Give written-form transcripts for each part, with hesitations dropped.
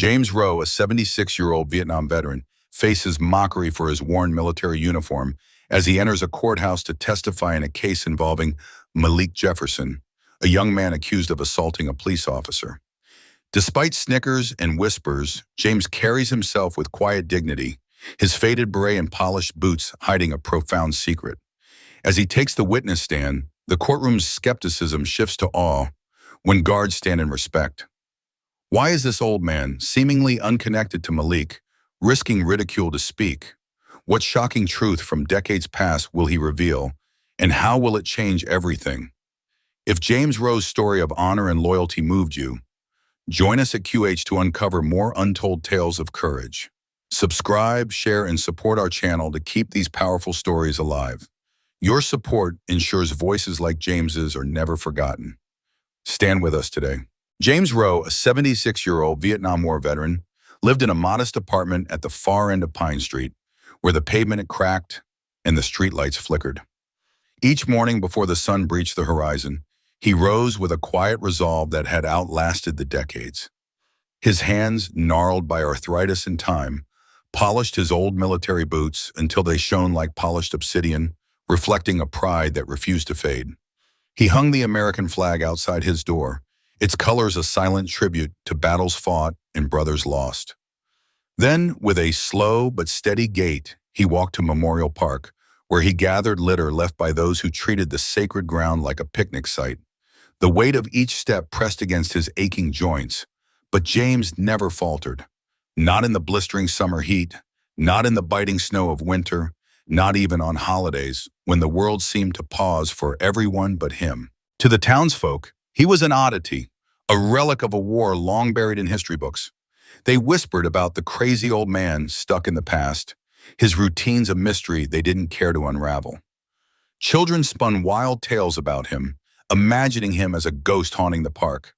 James Rowe, a 76-year-old Vietnam veteran, faces mockery for his worn military uniform as he enters a courthouse to testify in a case involving Malik Jefferson, a young man accused of assaulting a police officer. Despite snickers and whispers, James carries himself with quiet dignity, his faded beret and polished boots hiding a profound secret. As he takes the witness stand, the courtroom's skepticism shifts to awe when guards stand in respect. Why is this old man, seemingly unconnected to Malik, risking ridicule to speak? What shocking truth from decades past will he reveal, and how will it change everything? If James Rowe's story of honor and loyalty moved you, join us at QH to uncover more untold tales of courage. Subscribe, share, and support our channel to keep these powerful stories alive. Your support ensures voices like James's are never forgotten. Stand with us today. James Rowe, a 76-year-old Vietnam War veteran, lived in a modest apartment at the far end of Pine Street, where the pavement had cracked and the streetlights flickered. Each morning before the sun breached the horizon, he rose with a quiet resolve that had outlasted the decades. His hands, gnarled by arthritis and time, polished his old military boots until they shone like polished obsidian, reflecting a pride that refused to fade. He hung the American flag outside his door, its colors a silent tribute to battles fought and brothers lost. Then, with a slow but steady gait, he walked to Memorial Park, where he gathered litter left by those who treated the sacred ground like a picnic site. The weight of each step pressed against his aching joints, but James never faltered. Not in the blistering summer heat, not in the biting snow of winter, not even on holidays, when the world seemed to pause for everyone but him. To the townsfolk, he was an oddity, a relic of a war long buried in history books. They whispered about the crazy old man stuck in the past, his routines a mystery they didn't care to unravel. Children spun wild tales about him, imagining him as a ghost haunting the park.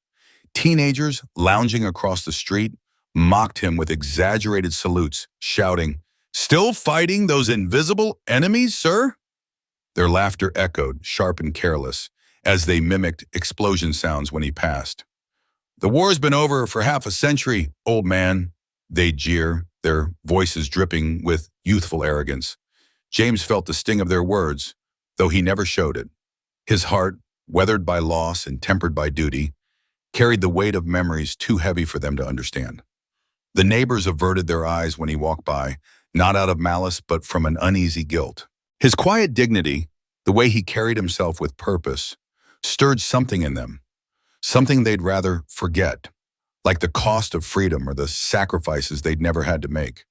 Teenagers, lounging across the street, mocked him with exaggerated salutes, shouting, "Still fighting those invisible enemies, sir?" Their laughter echoed, sharp and careless, as they mimicked explosion sounds when he passed. "The war's been over for half a century, old man," they'd jeer, their voices dripping with youthful arrogance. James felt the sting of their words, though he never showed it. His heart, weathered by loss and tempered by duty, carried the weight of memories too heavy for them to understand. The neighbors averted their eyes when he walked by, not out of malice but from an uneasy guilt. His quiet dignity, the way he carried himself with purpose, stirred something in them, something they'd rather forget, like the cost of freedom or the sacrifices they'd never had to make.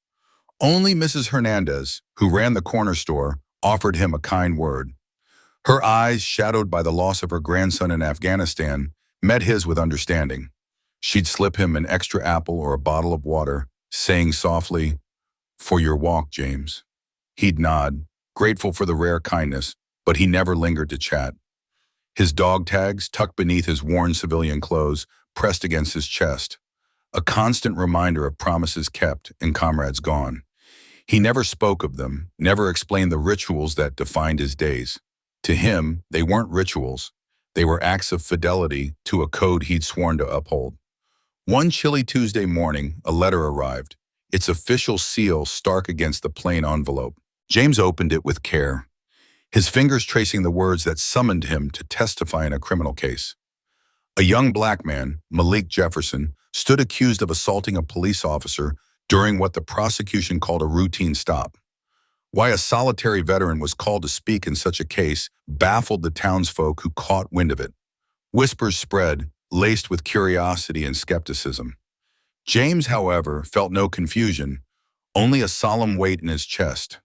Only Mrs. Hernandez, who ran the corner store, offered him a kind word. Her eyes, shadowed by the loss of her grandson in Afghanistan, met his with understanding. She'd slip him an extra apple or a bottle of water, saying softly, "For your walk, James." He'd nod, grateful for the rare kindness, but he never lingered to chat. His dog tags, tucked beneath his worn civilian clothes, pressed against his chest, a constant reminder of promises kept and comrades gone. He never spoke of them, never explained the rituals that defined his days. To him, they weren't rituals. They were acts of fidelity to a code he'd sworn to uphold. One chilly Tuesday morning, a letter arrived, its official seal stark against the plain envelope. James opened it with care, his fingers tracing the words that summoned him to testify in a criminal case. A young black man, Malik Jefferson, stood accused of assaulting a police officer during what the prosecution called a routine stop. Why a solitary veteran was called to speak in such a case baffled the townsfolk who caught wind of it. Whispers spread, laced with curiosity and skepticism. James, however, felt no confusion, only a solemn weight in his chest.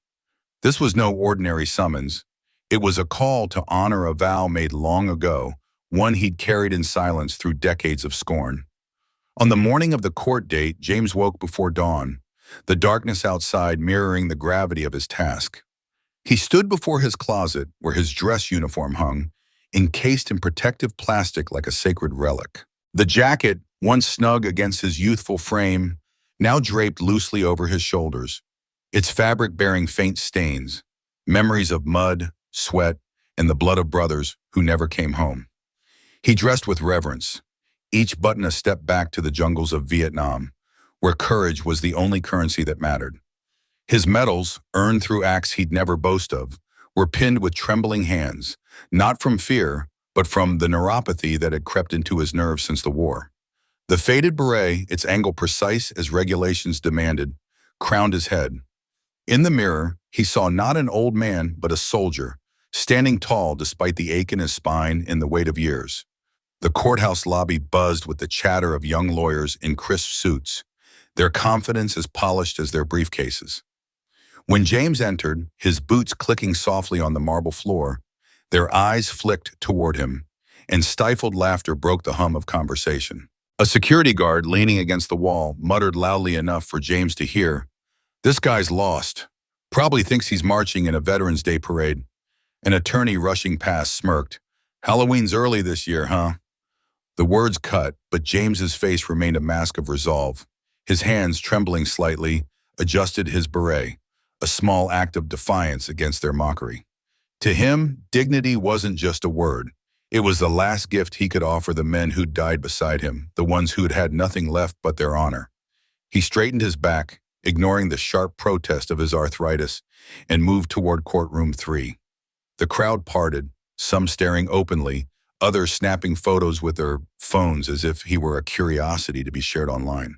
This was no ordinary summons. It was a call to honor a vow made long ago, one he'd carried in silence through decades of scorn. On the morning of the court date, James woke before dawn, the darkness outside mirroring the gravity of his task. He stood before his closet, where his dress uniform hung, encased in protective plastic like a sacred relic. The jacket, once snug against his youthful frame, now draped loosely over his shoulders, its fabric bearing faint stains, memories of mud, sweat, and the blood of brothers who never came home. He dressed with reverence, each button a step back to the jungles of Vietnam, where courage was the only currency that mattered. His medals, earned through acts he'd never boast of, were pinned with trembling hands, not from fear, but from the neuropathy that had crept into his nerves since the war. The faded beret, its angle precise as regulations demanded, crowned his head. In the mirror, he saw not an old man, but a soldier, standing tall despite the ache in his spine and the weight of years. The courthouse lobby buzzed with the chatter of young lawyers in crisp suits, their confidence as polished as their briefcases. When James entered, his boots clicking softly on the marble floor, their eyes flicked toward him, and stifled laughter broke the hum of conversation. A security guard leaning against the wall muttered loudly enough for James to hear, "This guy's lost. Probably thinks he's marching in a Veterans Day parade." An attorney rushing past smirked. "Halloween's early this year, huh?" The words cut, but James's face remained a mask of resolve. His hands, trembling slightly, adjusted his beret, a small act of defiance against their mockery. To him, dignity wasn't just a word. It was the last gift he could offer the men who'd died beside him, the ones who'd had nothing left but their honor. He straightened his back, ignoring the sharp protest of his arthritis, and moved toward courtroom 3. The crowd parted, some staring openly, others snapping photos with their phones as if he were a curiosity to be shared online.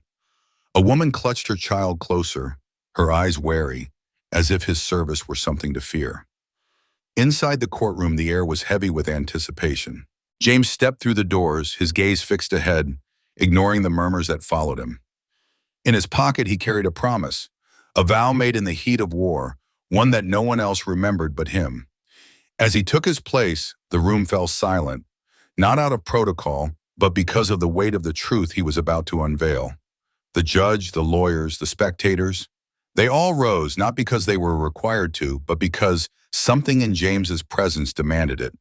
A woman clutched her child closer, her eyes wary, as if his service were something to fear. Inside the courtroom, the air was heavy with anticipation. James stepped through the doors, his gaze fixed ahead, ignoring the murmurs that followed him. In his pocket, he carried a promise, a vow made in the heat of war, one that no one else remembered but him. As he took his place, the room fell silent, not out of protocol, but because of the weight of the truth he was about to unveil. The judge, the lawyers, the spectators, they all rose, not because they were required to, but because something in James's presence demanded it.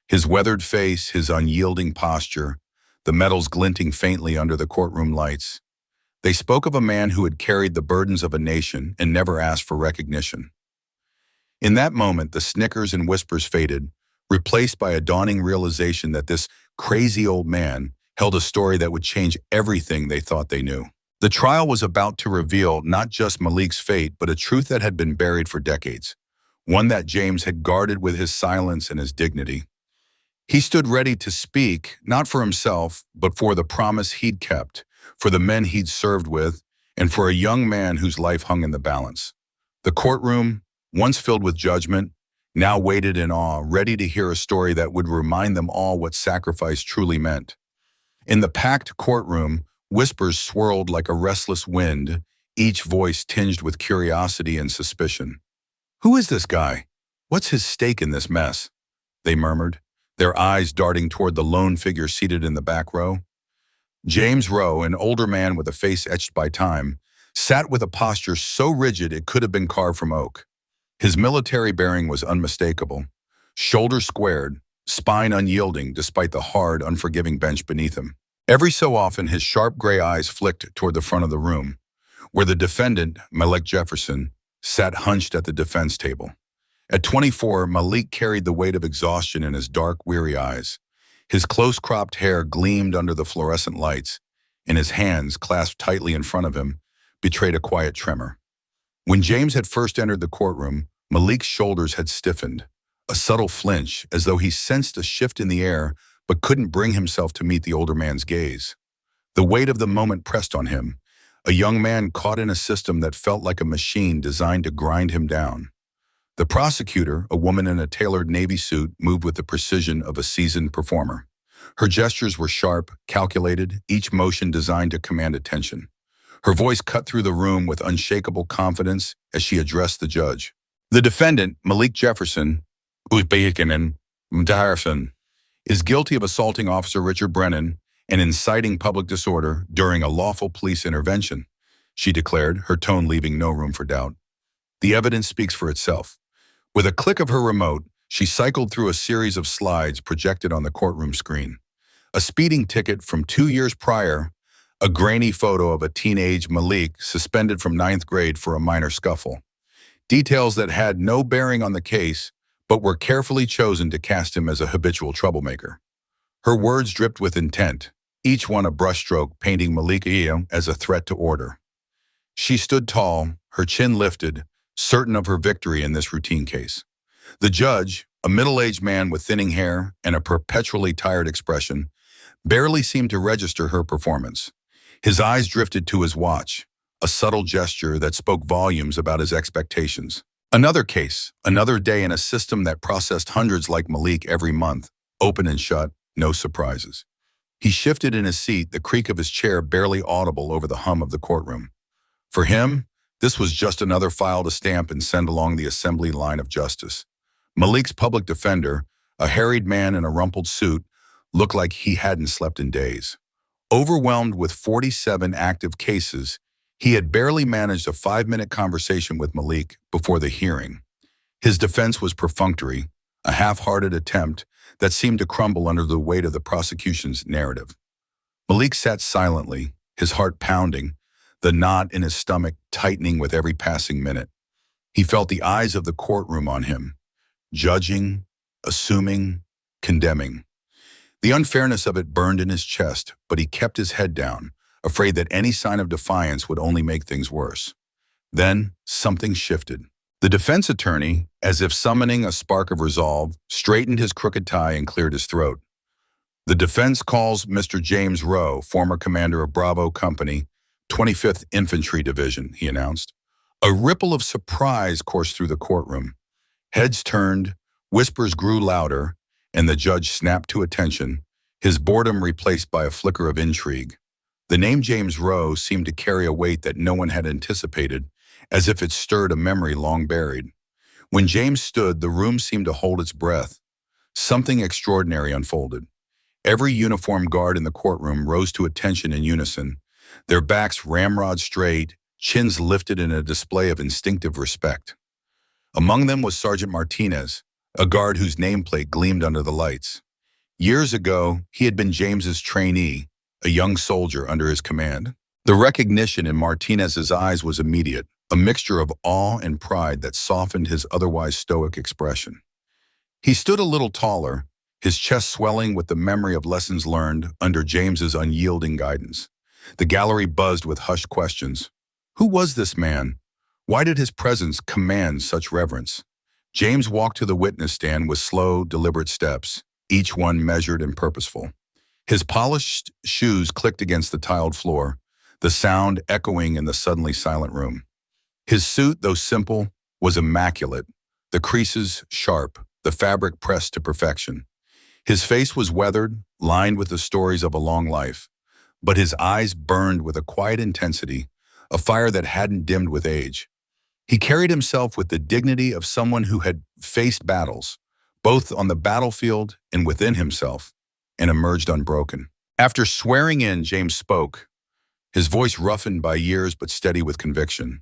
His weathered face, his unyielding posture, the medals glinting faintly under the courtroom lights. They spoke of a man who had carried the burdens of a nation and never asked for recognition. In that moment, the snickers and whispers faded, replaced by a dawning realization that this crazy old man held a story that would change everything they thought they knew. The trial was about to reveal not just Malik's fate, but a truth that had been buried for decades, one that James had guarded with his silence and his dignity. He stood ready to speak, not for himself, but for the promise he'd kept, for the men he'd served with, and for a young man whose life hung in the balance. The courtroom, once filled with judgment, now waited in awe, ready to hear a story that would remind them all what sacrifice truly meant. In the packed courtroom, whispers swirled like a restless wind, each voice tinged with curiosity and suspicion. "Who is this guy? What's his stake in this mess?" they murmured, their eyes darting toward the lone figure seated in the back row. James Rowe, an older man with a face etched by time, sat with a posture so rigid it could have been carved from oak. His military bearing was unmistakable, shoulders squared, spine unyielding despite the hard, unforgiving bench beneath him. Every so often, his sharp gray eyes flicked toward the front of the room, where the defendant, Malik Jefferson, sat hunched at the defense table. At 24, Malik carried the weight of exhaustion in his dark, weary eyes. His close-cropped hair gleamed under the fluorescent lights, and his hands, clasped tightly in front of him, betrayed a quiet tremor. When James had first entered the courtroom, Malik's shoulders had stiffened, a subtle flinch, as though he sensed a shift in the air but couldn't bring himself to meet the older man's gaze. The weight of the moment pressed on him, a young man caught in a system that felt like a machine designed to grind him down. The prosecutor, a woman in a tailored navy suit, moved with the precision of a seasoned performer. Her gestures were sharp, calculated, each motion designed to command attention. Her voice cut through the room with unshakable confidence as she addressed the judge. The defendant, Malik Jefferson, is guilty of assaulting Officer Richard Brennan and inciting public disorder during a lawful police intervention, she declared, her tone leaving no room for doubt. The evidence speaks for itself. With a click of her remote, she cycled through a series of slides projected on the courtroom screen. A speeding ticket from 2 years prior, a grainy photo of a teenage Malik suspended from 9th grade for a minor scuffle. Details that had no bearing on the case, but were carefully chosen to cast him as a habitual troublemaker. Her words dripped with intent, each one a brushstroke painting Malik as a threat to order. She stood tall, her chin lifted, certain of her victory in this routine case. The judge, a middle-aged man with thinning hair and a perpetually tired expression, barely seemed to register her performance. His eyes drifted to his watch, a subtle gesture that spoke volumes about his expectations. Another case, another day in a system that processed hundreds like Malik every month, open and shut, no surprises. He shifted in his seat, the creak of his chair barely audible over the hum of the courtroom. For him, this was just another file to stamp and send along the assembly line of justice. Malik's public defender, a harried man in a rumpled suit, looked like he hadn't slept in days. Overwhelmed with 47 active cases, he had barely managed a 5-minute conversation with Malik before the hearing. His defense was perfunctory, a half-hearted attempt that seemed to crumble under the weight of the prosecution's narrative. Malik sat silently, his heart pounding, the knot in his stomach tightening with every passing minute. He felt the eyes of the courtroom on him, judging, assuming, condemning. The unfairness of it burned in his chest, but he kept his head down, afraid that any sign of defiance would only make things worse. Then, something shifted. The defense attorney, as if summoning a spark of resolve, straightened his crooked tie and cleared his throat. The defense calls Mr. James Rowe, former commander of Bravo Company, 25th Infantry Division, he announced. A ripple of surprise coursed through the courtroom. Heads turned, whispers grew louder, and the judge snapped to attention, his boredom replaced by a flicker of intrigue. The name James Rowe seemed to carry a weight that no one had anticipated, as if it stirred a memory long buried. When James stood, the room seemed to hold its breath. Something extraordinary unfolded. Every uniformed guard in the courtroom rose to attention in unison, their backs ramrod straight, chins lifted in a display of instinctive respect. Among them was Sergeant Martinez, a guard whose nameplate gleamed under the lights. Years ago, he had been James's trainee, a young soldier under his command. The recognition in Martinez's eyes was immediate, a mixture of awe and pride that softened his otherwise stoic expression. He stood a little taller, his chest swelling with the memory of lessons learned under James's unyielding guidance. The gallery buzzed with hushed questions. Who was this man? Why did his presence command such reverence? James walked to the witness stand with slow, deliberate steps, each one measured and purposeful. His polished shoes clicked against the tiled floor, the sound echoing in the suddenly silent room. His suit, though simple, was immaculate, the creases sharp, the fabric pressed to perfection. His face was weathered, lined with the stories of a long life, but his eyes burned with a quiet intensity, a fire that hadn't dimmed with age. He carried himself with the dignity of someone who had faced battles, both on the battlefield and within himself, and emerged unbroken. After swearing in, James spoke, his voice roughened by years but steady with conviction.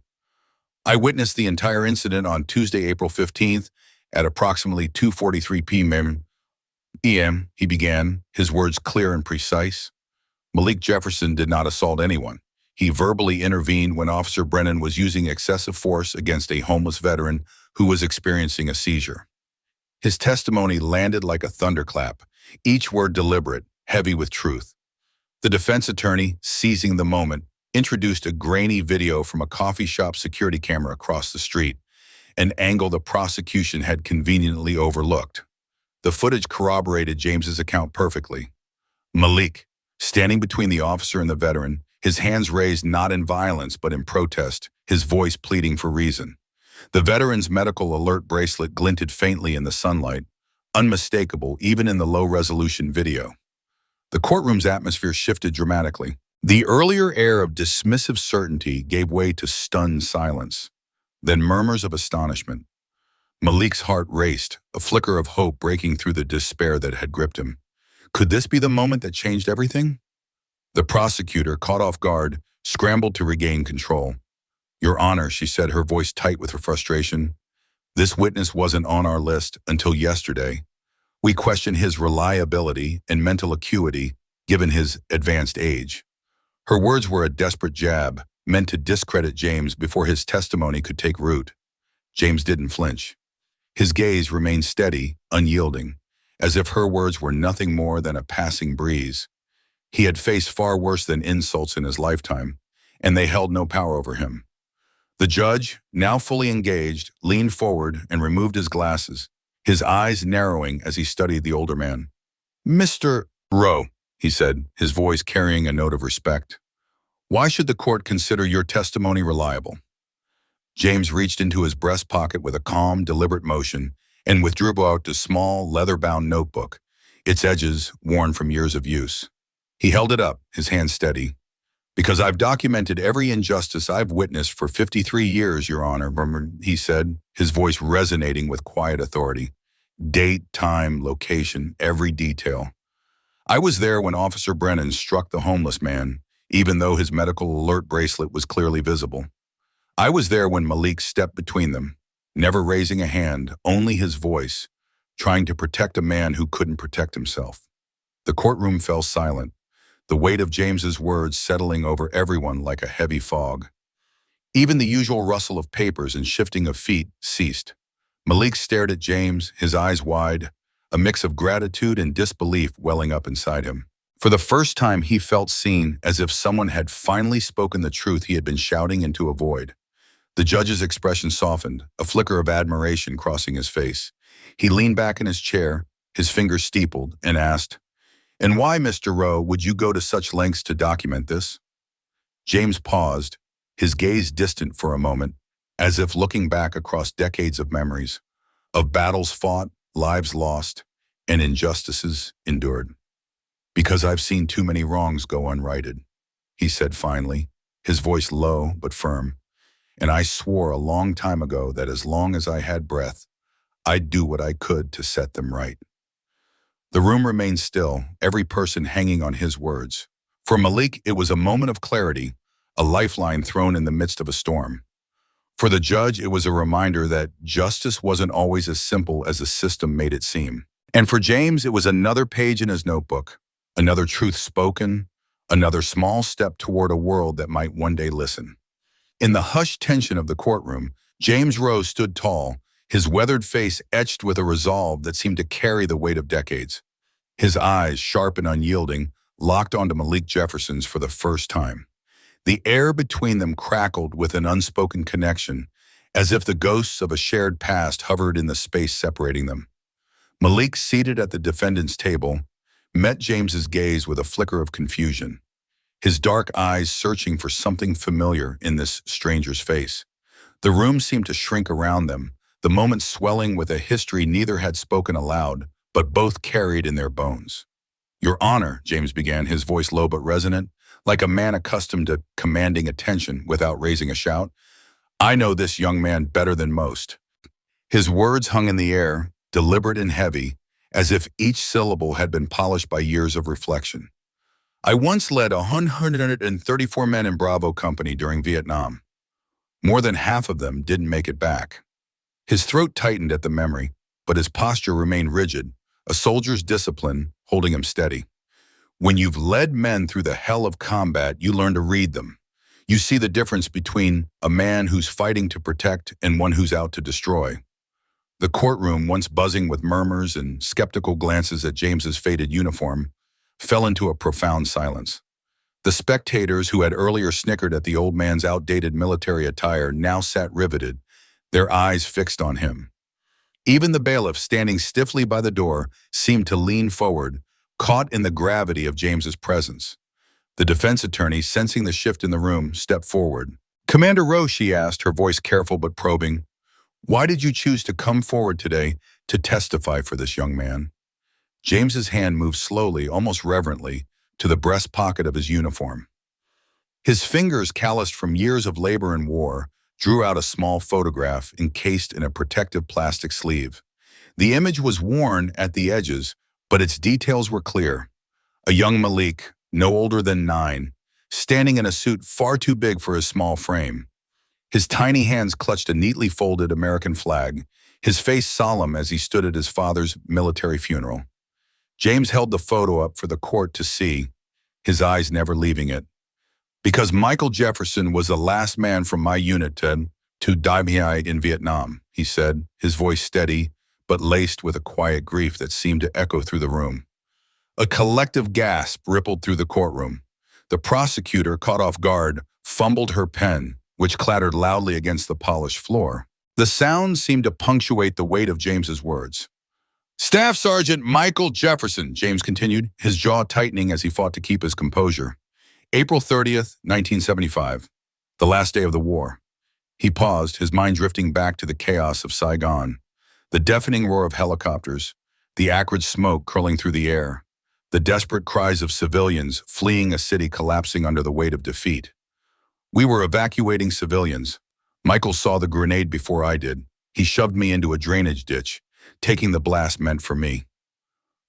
I witnessed the entire incident on Tuesday, April 15th at approximately 2:43 p.m., he began, his words clear and precise. Malik Jefferson did not assault anyone. He verbally intervened when Officer Brennan was using excessive force against a homeless veteran who was experiencing a seizure. His testimony landed like a thunderclap, each word deliberate, heavy with truth. The defense attorney, seizing the moment, introduced a grainy video from a coffee shop security camera across the street, an angle the prosecution had conveniently overlooked. The footage corroborated James's account perfectly. Malik, standing between the officer and the veteran, his hands raised not in violence but in protest, his voice pleading for reason. The veteran's medical alert bracelet glinted faintly in the sunlight, unmistakable even in the low-resolution video. The courtroom's atmosphere shifted dramatically. The earlier air of dismissive certainty gave way to stunned silence, then murmurs of astonishment. Malik's heart raced, a flicker of hope breaking through the despair that had gripped him. Could this be the moment that changed everything? The prosecutor, caught off guard, scrambled to regain control. Your Honor, she said, her voice tight with her frustration. This witness wasn't on our list until yesterday. We question his reliability and mental acuity given his advanced age. Her words were a desperate jab, meant to discredit James before his testimony could take root. James didn't flinch. His gaze remained steady, unyielding, as if her words were nothing more than a passing breeze. He had faced far worse than insults in his lifetime, and they held no power over him. The judge, now fully engaged, leaned forward and removed his glasses, his eyes narrowing as he studied the older man. "Mr. Rowe," he said, his voice carrying a note of respect, "why should the court consider your testimony reliable?" James reached into his breast pocket with a calm, deliberate motion and withdrew out a small, leather-bound notebook, its edges worn from years of use. He held it up, his hand steady. "Because I've documented every injustice I've witnessed for 53 years, Your Honor," he said, his voice resonating with quiet authority. Date, time, location, every detail. "I was there when Officer Brennan struck the homeless man, even though his medical alert bracelet was clearly visible. I was there when Malik stepped between them, never raising a hand, only his voice, trying to protect a man who couldn't protect himself." The courtroom fell silent, the weight of James's words settling over everyone like a heavy fog. Even the usual rustle of papers and shifting of feet ceased. Malik stared at James, his eyes wide, a mix of gratitude and disbelief welling up inside him. For the first time, he felt seen, as if someone had finally spoken the truth he had been shouting into a void. The judge's expression softened, a flicker of admiration crossing his face. He leaned back in his chair, his fingers steepled, and asked, "And why, Mr. Rowe, would you go to such lengths to document this?" James paused, his gaze distant for a moment, as if looking back across decades of memories, of battles fought, lives lost, and injustices endured. "Because I've seen too many wrongs go unrighted," he said finally, his voice low but firm. "And I swore a long time ago that as long as I had breath, I'd do what I could to set them right." The room remained still, every person hanging on his words. For Malik, it was a moment of clarity, a lifeline thrown in the midst of a storm. For the judge, it was a reminder that justice wasn't always as simple as the system made it seem. And for James, it was another page in his notebook, another truth spoken, another small step toward a world that might one day listen. In the hushed tension of the courtroom, James Rowe stood tall, his weathered face etched with a resolve that seemed to carry the weight of decades. His eyes, sharp and unyielding, locked onto Malik Jefferson's for the first time. The air between them crackled with an unspoken connection, as if the ghosts of a shared past hovered in the space separating them. Malik, seated at the defendant's table, met James's gaze with a flicker of confusion, his dark eyes searching for something familiar in this stranger's face. The room seemed to shrink around them, the moment swelling with a history neither had spoken aloud, but both carried in their bones. "Your Honor," James began, his voice low but resonant, like a man accustomed to commanding attention without raising a shout, "I know this young man better than most." His words hung in the air, deliberate and heavy, as if each syllable had been polished by years of reflection. "I once led 134 men in Bravo Company during Vietnam. More than half of them didn't make it back." His throat tightened at the memory, but his posture remained rigid, a soldier's discipline holding him steady. "When you've led men through the hell of combat, you learn to read them. You see the difference between a man who's fighting to protect and one who's out to destroy." The courtroom, once buzzing with murmurs and skeptical glances at James's faded uniform, fell into a profound silence. The spectators who had earlier snickered at the old man's outdated military attire now sat riveted, their eyes fixed on him. Even the bailiff, standing stiffly by the door, seemed to lean forward, caught in the gravity of James's presence. The defense attorney, sensing the shift in the room, stepped forward. "Commander Rowe," she asked, her voice careful but probing, "why did you choose to come forward today to testify for this young man?" James's hand moved slowly, almost reverently, to the breast pocket of his uniform. His fingers, calloused from years of labor and war, drew out a small photograph encased in a protective plastic sleeve. The image was worn at the edges, but its details were clear. A young Malik, no older than 9, standing in a suit far too big for his small frame. His tiny hands clutched a neatly folded American flag, his face solemn as he stood at his father's military funeral. James held the photo up for the court to see, his eyes never leaving it. "Because Michael Jefferson was the last man from my unit to die in Vietnam," he said, his voice steady but laced with a quiet grief that seemed to echo through the room. A collective gasp rippled through the courtroom. The prosecutor, caught off guard, fumbled her pen, which clattered loudly against the polished floor. The sound seemed to punctuate the weight of James's words. "Staff Sergeant Michael Jefferson," James continued, his jaw tightening as he fought to keep his composure. "April 30th, 1975, the last day of the war." He paused, his mind drifting back to the chaos of Saigon. The deafening roar of helicopters, the acrid smoke curling through the air, the desperate cries of civilians fleeing a city collapsing under the weight of defeat. We were evacuating civilians. Michael saw the grenade before I did. He shoved me into a drainage ditch, taking the blast meant for me.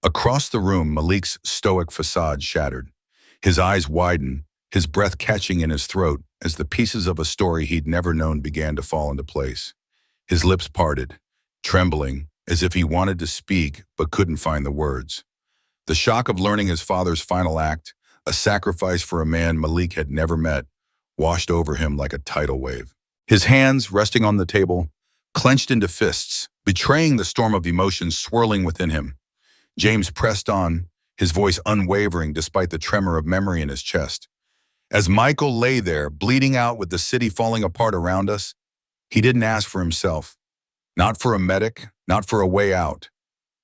Across the room, Malik's stoic facade shattered. His eyes widened, his breath catching in his throat as the pieces of a story he'd never known began to fall into place. His lips parted, trembling, as if he wanted to speak but couldn't find the words. The shock of learning his father's final act, a sacrifice for a man Malik had never met, washed over him like a tidal wave. His hands, resting on the table, clenched into fists, betraying the storm of emotions swirling within him. James pressed on, his voice unwavering despite the tremor of memory in his chest. As Michael lay there, bleeding out with the city falling apart around us, he didn't ask for himself. Not for a medic, not for a way out.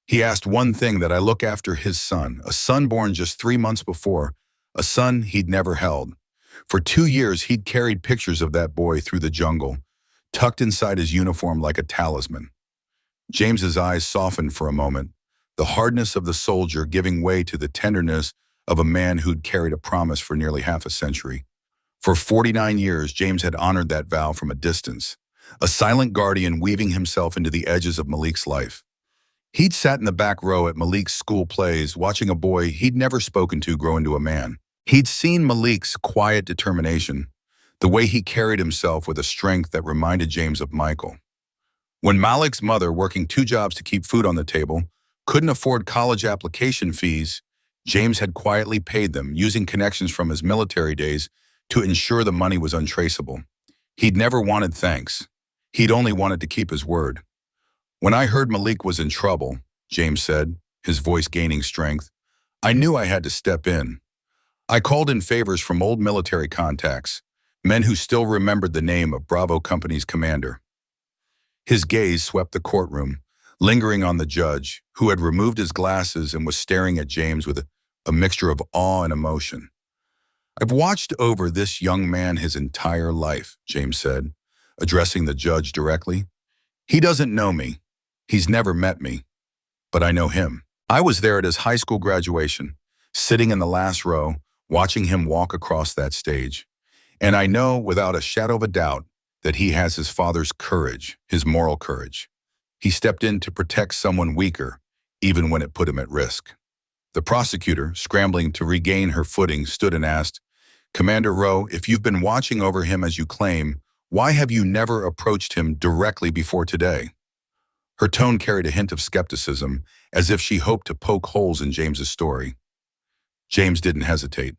He asked one thing: that I look after his son, a son born just 3 months before, a son he'd never held. For 2 years, he'd carried pictures of that boy through the jungle, tucked inside his uniform like a talisman. James's eyes softened for a moment, the hardness of the soldier giving way to the tenderness of a man who'd carried a promise for nearly half a century. For 49 years, James had honored that vow from a distance, a silent guardian weaving himself into the edges of Malik's life. He'd sat in the back row at Malik's school plays, watching a boy he'd never spoken to grow into a man. He'd seen Malik's quiet determination, the way he carried himself with a strength that reminded James of Michael. When Malik's mother, working 2 jobs to keep food on the table, couldn't afford college application fees, James had quietly paid them, using connections from his military days to ensure the money was untraceable. He'd never wanted thanks. He'd only wanted to keep his word. "When I heard Malik was in trouble," James said, his voice gaining strength, "I knew I had to step in. I called in favors from old military contacts, men who still remembered the name of Bravo Company's commander." His gaze swept the courtroom, lingering on the judge, who had removed his glasses and was staring at James with a mixture of awe and emotion. "I've watched over this young man his entire life," James said, addressing the judge directly. "He doesn't know me. He's never met me. But I know him. I was there at his high school graduation, sitting in the last row, watching him walk across that stage. And I know without a shadow of a doubt that he has his father's courage, his moral courage. He stepped in to protect someone weaker, even when it put him at risk." The prosecutor, scrambling to regain her footing, stood and asked, "Commander Rowe, if you've been watching over him as you claim, why have you never approached him directly before today?" Her tone carried a hint of skepticism, as if she hoped to poke holes in James's story. James didn't hesitate.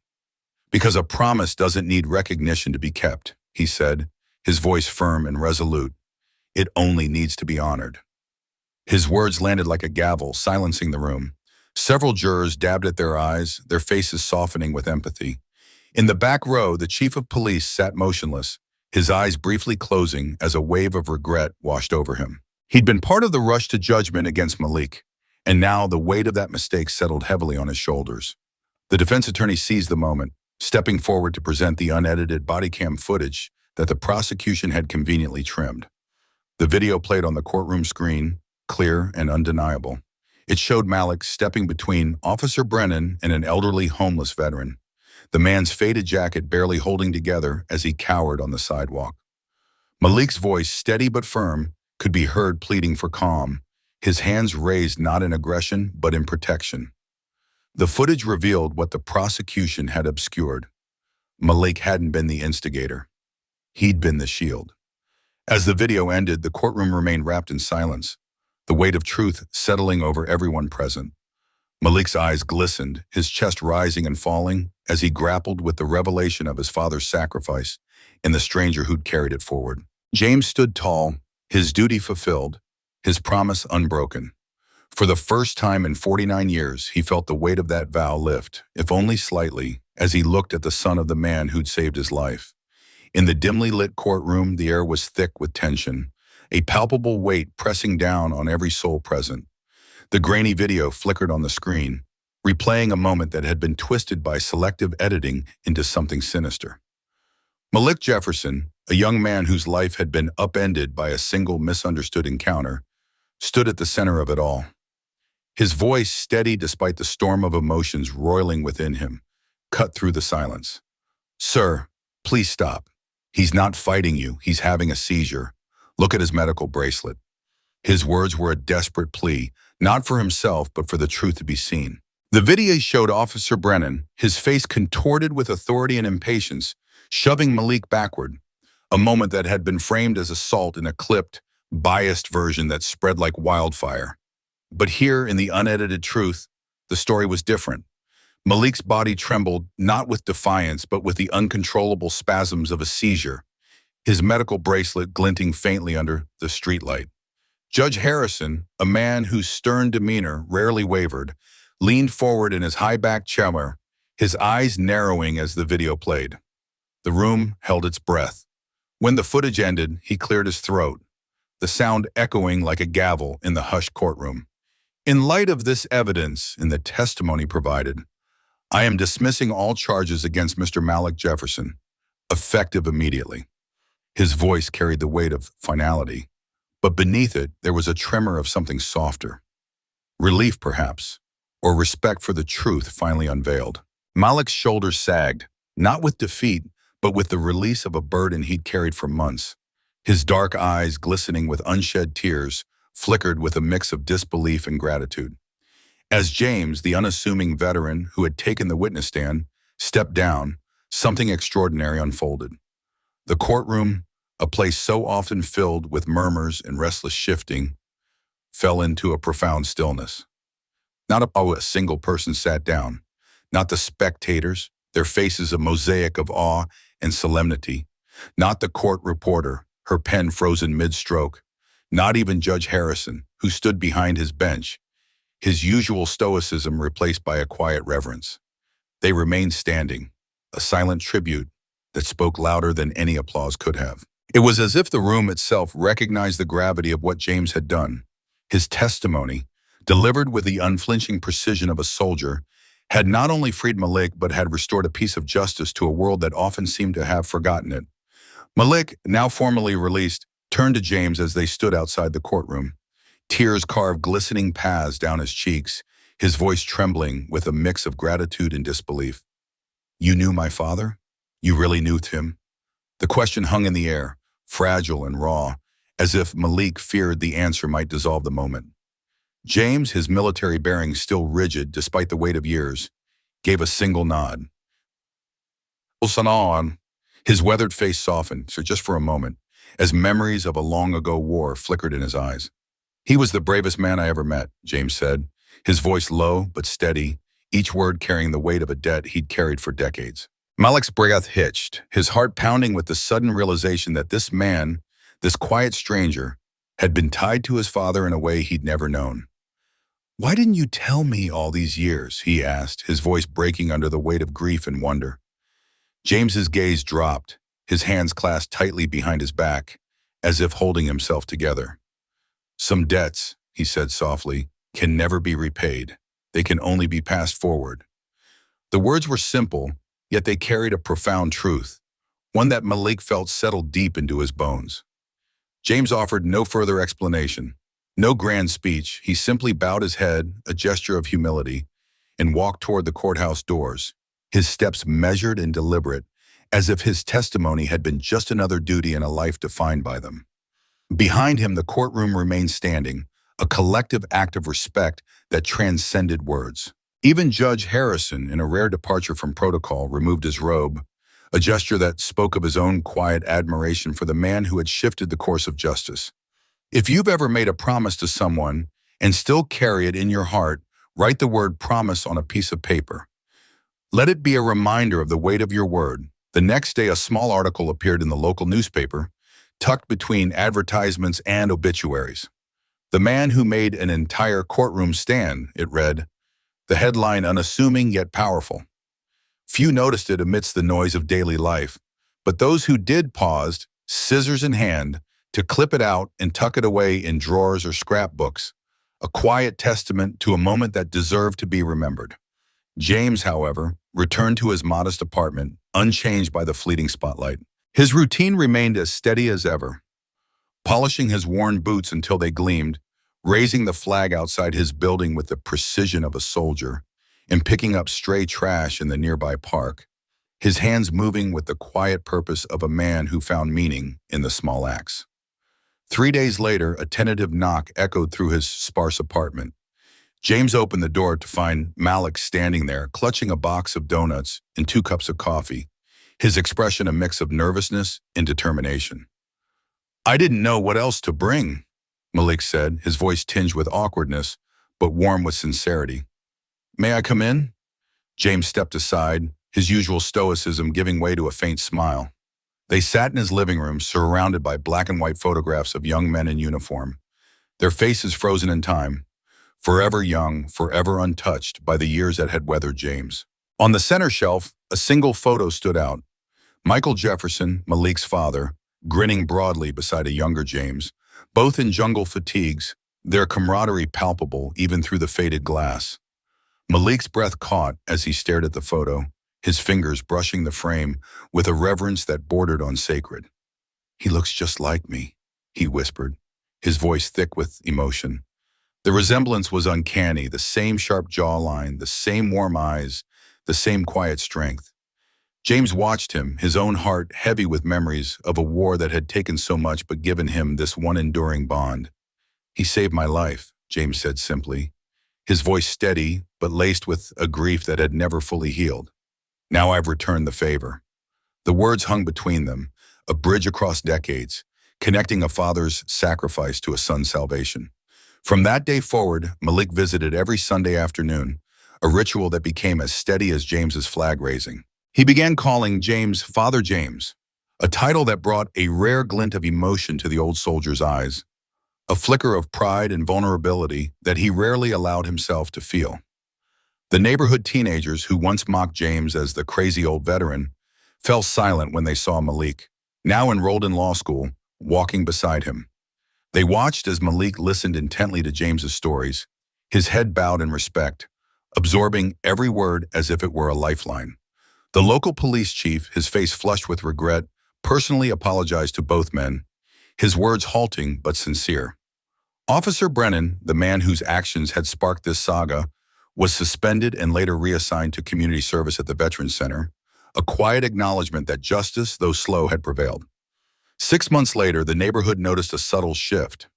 "Because a promise doesn't need recognition to be kept," he said, his voice firm and resolute. "It only needs to be honored." His words landed like a gavel, silencing the room. Several jurors dabbed at their eyes, their faces softening with empathy. In the back row, the chief of police sat motionless, his eyes briefly closing as a wave of regret washed over him. He'd been part of the rush to judgment against Malik, and now the weight of that mistake settled heavily on his shoulders. The defense attorney seized the moment, stepping forward to present the unedited body cam footage that the prosecution had conveniently trimmed. The video played on the courtroom screen, clear and undeniable. It showed Malik stepping between Officer Brennan and an elderly homeless veteran, the man's faded jacket barely holding together as he cowered on the sidewalk. Malik's voice, steady but firm, could be heard pleading for calm, his hands raised not in aggression but in protection. The footage revealed what the prosecution had obscured. Malik hadn't been the instigator. He'd been the shield. As the video ended, the courtroom remained wrapped in silence, the weight of truth settling over everyone present. Malik's eyes glistened, his chest rising and falling as he grappled with the revelation of his father's sacrifice and the stranger who'd carried it forward. James stood tall, his duty fulfilled, his promise unbroken. For the first time in 49 years, he felt the weight of that vow lift, if only slightly, as he looked at the son of the man who'd saved his life. In the dimly lit courtroom, the air was thick with tension, a palpable weight pressing down on every soul present. The grainy video flickered on the screen, replaying a moment that had been twisted by selective editing into something sinister. Malik Jefferson, a young man whose life had been upended by a single misunderstood encounter, stood at the center of it all. His voice, steady despite the storm of emotions roiling within him, cut through the silence. "Sir, please stop. He's not fighting you. He's having a seizure. Look at his medical bracelet." His words were a desperate plea, not for himself, but for the truth to be seen. The video showed Officer Brennan, his face contorted with authority and impatience, shoving Malik backward, a moment that had been framed as assault in a clipped, biased version that spread like wildfire. But here, in the unedited truth, the story was different. Malik's body trembled, not with defiance, but with the uncontrollable spasms of a seizure, his medical bracelet glinting faintly under the streetlight. Judge Harrison, a man whose stern demeanor rarely wavered, leaned forward in his high-backed chair, his eyes narrowing as the video played. The room held its breath. When the footage ended, he cleared his throat, the sound echoing like a gavel in the hushed courtroom. "In light of this evidence and the testimony provided, I am dismissing all charges against Mr. Malik Jefferson, effective immediately." His voice carried the weight of finality, but beneath it there was a tremor of something softer. Relief, perhaps, or respect for the truth finally unveiled. Malik's shoulders sagged, not with defeat, but with the release of a burden he'd carried for months. His dark eyes, glistening with unshed tears, flickered with a mix of disbelief and gratitude. As James, the unassuming veteran who had taken the witness stand, stepped down, something extraordinary unfolded. The courtroom, a place so often filled with murmurs and restless shifting, fell into a profound stillness. Not a single person sat down, not the spectators, their faces a mosaic of awe and solemnity, not the court reporter, her pen frozen mid-stroke, not even Judge Harrison, who stood behind his bench, his usual stoicism replaced by a quiet reverence. They remained standing, a silent tribute that spoke louder than any applause could have. It was as if the room itself recognized the gravity of what James had done. His testimony, delivered with the unflinching precision of a soldier, had not only freed Malik but had restored a piece of justice to a world that often seemed to have forgotten it. Malik, now formally released, turned to James as they stood outside the courtroom. Tears carved glistening paths down his cheeks, his voice trembling with a mix of gratitude and disbelief. "You knew my father? You really knew him?" The question hung in the air, fragile and raw, as if Malik feared the answer might dissolve the moment. James, his military bearings still rigid despite the weight of years, gave a single nod. His weathered face softened, so just for a moment, as memories of a long-ago war flickered in his eyes. "He was the bravest man I ever met," James said, his voice low but steady, each word carrying the weight of a debt he'd carried for decades. Malik's breath hitched, his heart pounding with the sudden realization that this man, this quiet stranger, had been tied to his father in a way he'd never known. "Why didn't you tell me all these years?" he asked, his voice breaking under the weight of grief and wonder. James's gaze dropped, his hands clasped tightly behind his back, as if holding himself together. "Some debts," he said softly, "can never be repaid. They can only be passed forward." The words were simple, yet they carried a profound truth, one that Malik felt settled deep into his bones. James offered no further explanation, no grand speech. He simply bowed his head, a gesture of humility, and walked toward the courthouse doors, his steps measured and deliberate, as if his testimony had been just another duty in a life defined by them. Behind him, the courtroom remained standing, a collective act of respect that transcended words. Even Judge Harrison, in a rare departure from protocol, removed his robe, a gesture that spoke of his own quiet admiration for the man who had shifted the course of justice. If you've ever made a promise to someone and still carry it in your heart, write the word promise on a piece of paper. Let it be a reminder of the weight of your word. The next day, a small article appeared in the local newspaper, tucked between advertisements and obituaries. The man who made an entire courtroom stand, it read, the headline unassuming yet powerful. Few noticed it amidst the noise of daily life, but those who did paused, scissors in hand, to clip it out and tuck it away in drawers or scrapbooks, a quiet testament to a moment that deserved to be remembered. James, however, returned to his modest apartment, unchanged by the fleeting spotlight. His routine remained as steady as ever, polishing his worn boots until they gleamed, raising the flag outside his building with the precision of a soldier, and picking up stray trash in the nearby park, his hands moving with the quiet purpose of a man who found meaning in the small acts. 3 days later, a tentative knock echoed through his sparse apartment. James opened the door to find Malik standing there, clutching a box of donuts and 2 cups of coffee, his expression a mix of nervousness and determination. "I didn't know what else to bring," Malik said, his voice tinged with awkwardness, but warm with sincerity. "May I come in?" James stepped aside, his usual stoicism giving way to a faint smile. They sat in his living room, surrounded by black and white photographs of young men in uniform, their faces frozen in time, forever young, forever untouched by the years that had weathered James. On the center shelf, a single photo stood out. Michael Jefferson, Malik's father, grinning broadly beside a younger James, both in jungle fatigues, their camaraderie palpable even through the faded glass. Malik's breath caught as he stared at the photo, his fingers brushing the frame with a reverence that bordered on sacred. "He looks just like me," he whispered, his voice thick with emotion. The resemblance was uncanny, the same sharp jawline, the same warm eyes, the same quiet strength. James watched him, his own heart heavy with memories of a war that had taken so much but given him this one enduring bond. "He saved my life," James said simply, his voice steady but laced with a grief that had never fully healed. "Now I've returned the favor." The words hung between them, a bridge across decades, connecting a father's sacrifice to a son's salvation. From that day forward, Malik visited every Sunday afternoon, a ritual that became as steady as James's flag raising. He began calling James Father James, a title that brought a rare glint of emotion to the old soldier's eyes, a flicker of pride and vulnerability that he rarely allowed himself to feel. The neighborhood teenagers who once mocked James as the crazy old veteran fell silent when they saw Malik, now enrolled in law school, walking beside him. They watched as Malik listened intently to James's stories, his head bowed in respect, absorbing every word as if it were a lifeline. The local police chief, his face flushed with regret, personally apologized to both men, his words halting but sincere. Officer Brennan, the man whose actions had sparked this saga, was suspended and later reassigned to community service at the Veterans Center, a quiet acknowledgement that justice, though slow, had prevailed. 6 months later, the neighborhood noticed a subtle shift.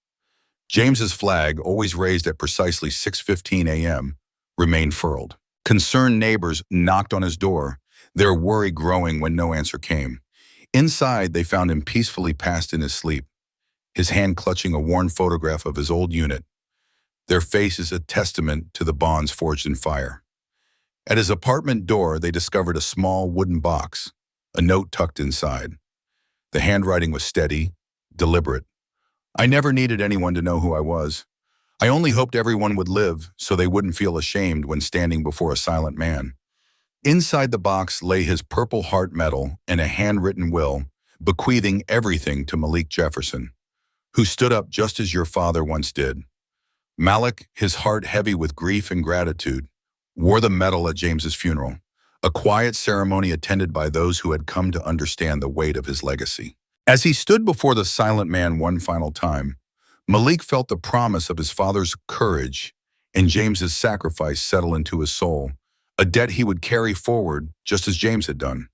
James's flag, always raised at precisely 6:15 a.m., remained furled. Concerned neighbors knocked on his door, their worry growing when no answer came. Inside, they found him peacefully passed in his sleep, his hand clutching a worn photograph of his old unit, their faces a testament to the bonds forged in fire. At his apartment door, they discovered a small wooden box, a note tucked inside. The handwriting was steady, deliberate. "I never needed anyone to know who I was. I only hoped everyone would live so they wouldn't feel ashamed when standing before a silent man." Inside the box lay his Purple Heart medal and a handwritten will, bequeathing everything to Malik Jefferson, who stood up just as your father once did. Malik, his heart heavy with grief and gratitude, wore the medal at James's funeral, a quiet ceremony attended by those who had come to understand the weight of his legacy. As he stood before the silent man one final time, Malik felt the promise of his father's courage and James's sacrifice settle into his soul, a debt he would carry forward just as James had done.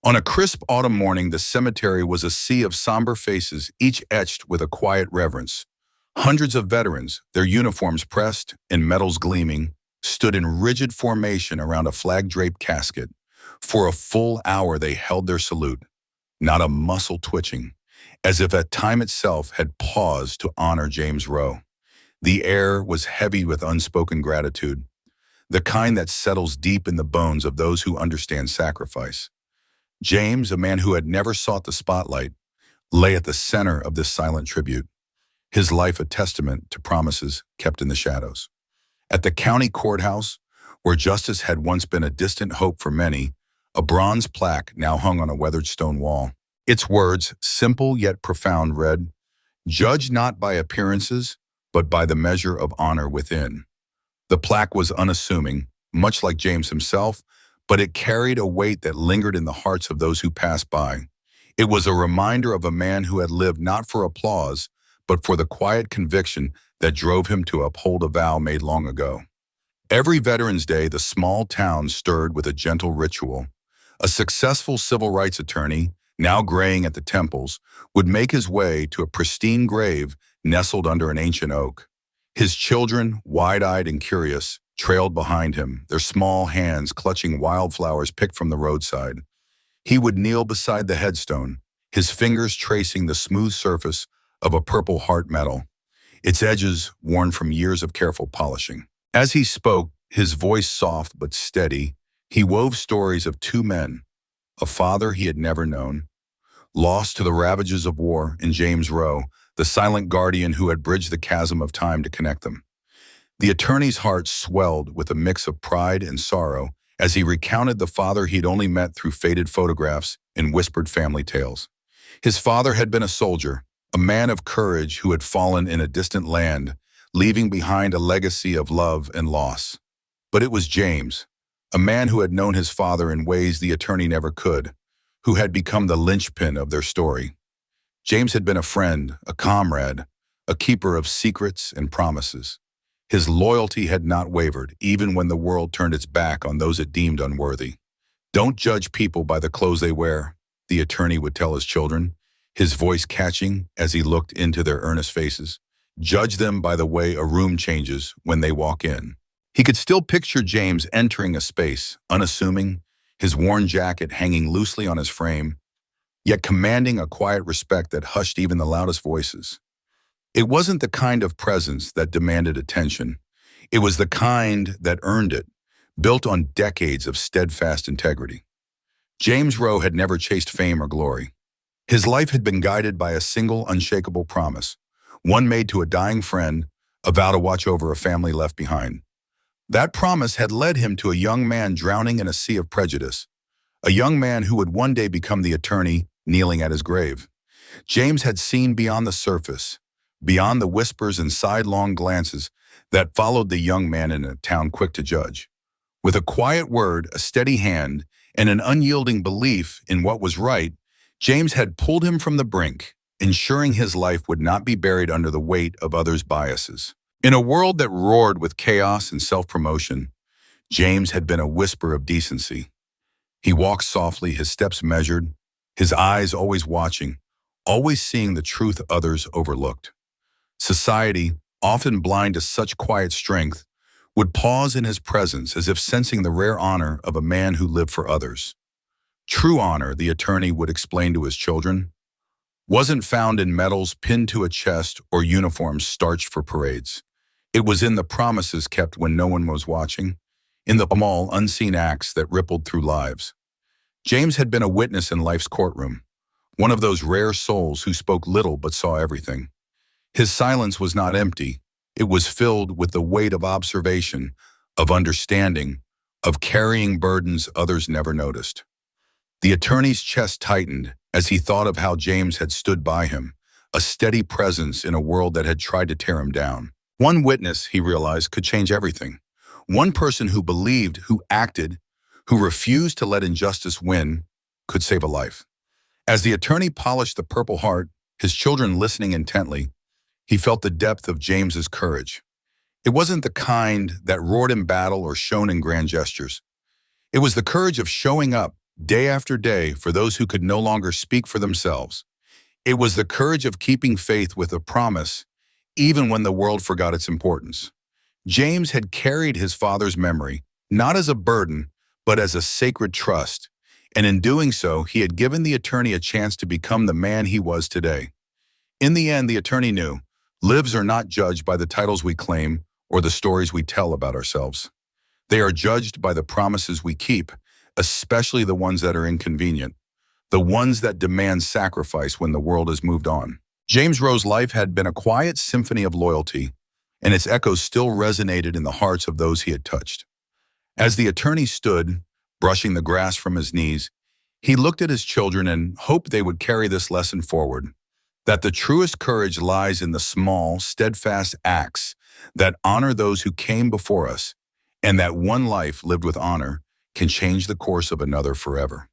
On a crisp autumn morning, the cemetery was a sea of somber faces, each etched with a quiet reverence. Hundreds of veterans, their uniforms pressed and medals gleaming, stood in rigid formation around a flag-draped casket. For a full hour they held their salute, not a muscle twitching, as if that time itself had paused to honor James Rowe. The air was heavy with unspoken gratitude, the kind that settles deep in the bones of those who understand sacrifice. James, a man who had never sought the spotlight, lay at the center of this silent tribute. his life a testament to promises kept in the shadows. At the county courthouse, where justice had once been a distant hope for many, a bronze plaque now hung on a weathered stone wall. Its words, simple yet profound, read, "Judge not by appearances, but by the measure of honor within." The plaque was unassuming, much like James himself, but it carried a weight that lingered in the hearts of those who passed by. It was a reminder of a man who had lived not for applause, but for the quiet conviction that drove him to uphold a vow made long ago. Every Veterans Day, the small town stirred with a gentle ritual. A successful civil rights attorney, now graying at the temples, would make his way to a pristine grave nestled under an ancient oak. His children, wide-eyed and curious, trailed behind him, their small hands clutching wildflowers picked from the roadside. He would kneel beside the headstone, his fingers tracing the smooth surface of a Purple Heart medal, its edges worn from years of careful polishing. As he spoke, his voice soft but steady, he wove stories of two men, a father he had never known, lost to the ravages of war in James Rowe, the silent guardian who had bridged the chasm of time to connect them. The attorney's heart swelled with a mix of pride and sorrow as he recounted the father he'd only met through faded photographs and whispered family tales. His father had been a soldier, a man of courage who had fallen in a distant land, leaving behind a legacy of love and loss. But it was James, a man who had known his father in ways the attorney never could, who had become the linchpin of their story. James had been a friend, a comrade, a keeper of secrets and promises. His loyalty had not wavered, even when the world turned its back on those it deemed unworthy. "Don't judge people by the clothes they wear," the attorney would tell his children, his voice catching as he looked into their earnest faces. "Judge them by the way a room changes when they walk in." He could still picture James entering a space, unassuming, his worn jacket hanging loosely on his frame, yet commanding a quiet respect that hushed even the loudest voices. It wasn't the kind of presence that demanded attention. It was the kind that earned it, built on decades of steadfast integrity. James Rowe had never chased fame or glory. His life had been guided by a single unshakable promise, one made to a dying friend, a vow to watch over a family left behind. That promise had led him to a young man drowning in a sea of prejudice, a young man who would one day become the attorney kneeling at his grave. James had seen beyond the surface, beyond the whispers and sidelong glances that followed the young man in a town quick to judge. With a quiet word, a steady hand, and an unyielding belief in what was right, James had pulled him from the brink, ensuring his life would not be buried under the weight of others' biases. In a world that roared with chaos and self-promotion, James had been a whisper of decency. He walked softly, his steps measured, his eyes always watching, always seeing the truth others overlooked. Society, often blind to such quiet strength, would pause in his presence as if sensing the rare honor of a man who lived for others. True honor, the attorney would explain to his children, wasn't found in medals pinned to a chest or uniforms starched for parades. It was in the promises kept when no one was watching, in the small, unseen acts that rippled through lives. James had been a witness in life's courtroom, one of those rare souls who spoke little but saw everything. His silence was not empty. It was filled with the weight of observation, of understanding, of carrying burdens others never noticed. The attorney's chest tightened as he thought of how James had stood by him, a steady presence in a world that had tried to tear him down. One witness, he realized, could change everything. One person who believed, who acted, who refused to let injustice win, could save a life. As the attorney polished the Purple Heart, his children listening intently, he felt the depth of James's courage. It wasn't the kind that roared in battle or shone in grand gestures. It was the courage of showing up day after day for those who could no longer speak for themselves. It was the courage of keeping faith with a promise, even when the world forgot its importance. James had carried his father's memory, not as a burden, but as a sacred trust, and in doing so, he had given the attorney a chance to become the man he was today. In the end, the attorney knew, lives are not judged by the titles we claim or the stories we tell about ourselves. They are judged by the promises we keep, especially the ones that are inconvenient, the ones that demand sacrifice when the world has moved on. James Rowe's life had been a quiet symphony of loyalty, and its echoes still resonated in the hearts of those he had touched. As the attorney stood, brushing the grass from his knees, he looked at his children and hoped they would carry this lesson forward, that the truest courage lies in the small, steadfast acts that honor those who came before us, and that one life lived with honor can change the course of another forever.